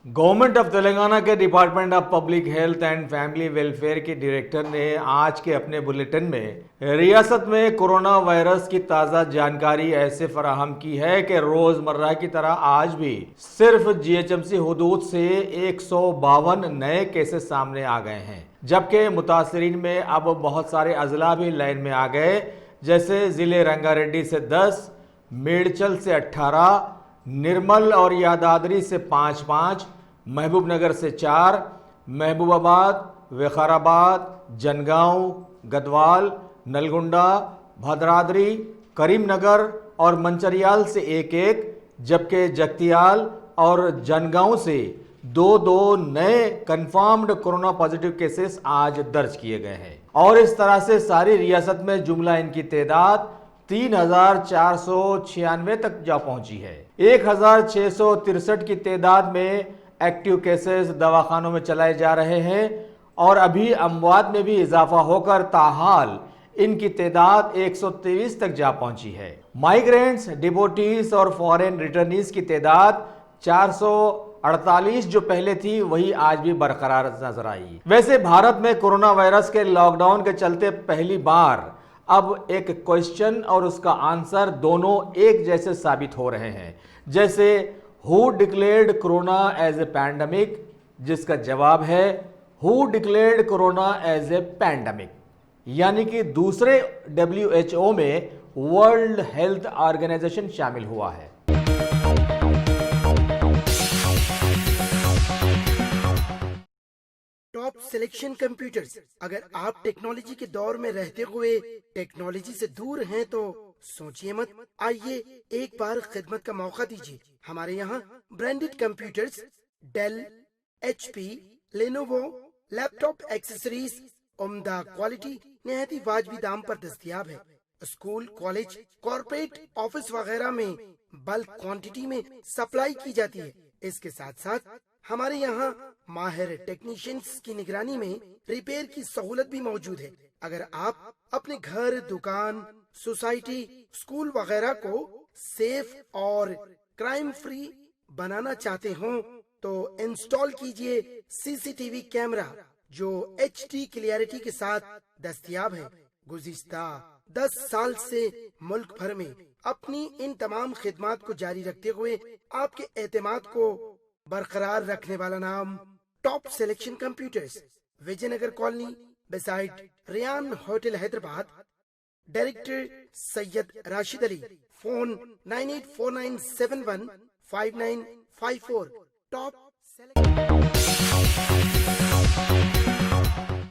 Government of Telangana के department of public health and family welfare के director ने आज के अपने बुलेटिन में रियासत में कोरोना वायरस की ताज़ा जानकारी ऐसे फराहम की है कि रोज़मर्रा की तरह आज भी सिर्फ जीएचएमसी हुदूद से 152 नए केसेस सामने आ गए हैं, जबकि मुतासरीन में अब बहुत सारे अजला भी लाइन में आ गए, जैसे ज़िले रंगारेड्डी से 10, मेडचल से 18, निर्मल और यादाद्री से 5-5, महबूब नगर से 4, महबूबाबाद, विकाराबाद, जनगांव, गदवाल, नलगुंडा, भद्राद्री, करीमनगर और मंचरियाल से 1-1, जबकि जगतियाल और जनगांव से 2-2 नए कंफर्म्ड कोरोना पॉजिटिव केसेस आज दर्ज किए गए हैं। और इस तरह से सारी रियासत में जुमला इनकी तादाद 3,496 तक जा पहुंची है। 1,663 की तादाद में एक्टिव केसेस दवाखानों में चलाए जा रहे हैं और अभी अमवात में भी इजाफा होकर ताहाल इनकी तादाद 123 तक जा पहुंची है। माइग्रेंट्स, डिपोटीज और फॉरेन रिटर्नीज की तादाद 448 जो पहले थी वही आज भी बरकरार नजर आई। वैसे भारत में कोरोना वायरस के लॉकडाउन के चलते पहली बार अब एक क्वेश्चन और उसका आंसर दोनों एक जैसे साबित हो रहे हैं, जैसे who declared corona as a pandemic, जिसका जवाब है who declared corona as a pandemic, यानी कि दूसरे WHO में वर्ल्ड हेल्थ ऑर्गेनाइजेशन शामिल हुआ है। Top selection computers. अगर आप टेक्नोलॉजी के दौर में रहते हुए टेक्नोलॉजी से दूर हैं तो सोचिए मत, आइए एक बार खिदमत का मौका दीजिए। हमारे यहाँ branded computers Dell, HP, Lenovo, laptop accessories उम्दा क्वालिटी निहायत ही वाजबी दाम पर दस्तयाब है। स्कूल, कॉलेज, कॉर्पोरेट, ऑफिस वगैरह में बल्क क्वांटिटी में सप्लाई की जाती है। इसके साथ साथ हमारे यहाँ माहिर टेक्नीशियंस की निगरानी में रिपेयर की सहूलत भी मौजूद है। अगर आप अपने घर, दुकान, सोसाइटी, स्कूल वगैरह को सेफ और क्राइम फ्री बनाना चाहते हो तो इंस्टॉल कीजिए CCTV कैमरा जो HD क्लियरिटी के साथ दस्तयाब है। गुज़िश्ता 10 साल से मुल्क भर में अपनी इन तमाम खिदमात को जारी रखते हुए आपके एतमाद को बरकरार रखने वाला नाम top selection computers, Vijayanagar colony beside Rayan hotel Hyderabad. Director Syed Rashid Ali. Phone 9849715954। Top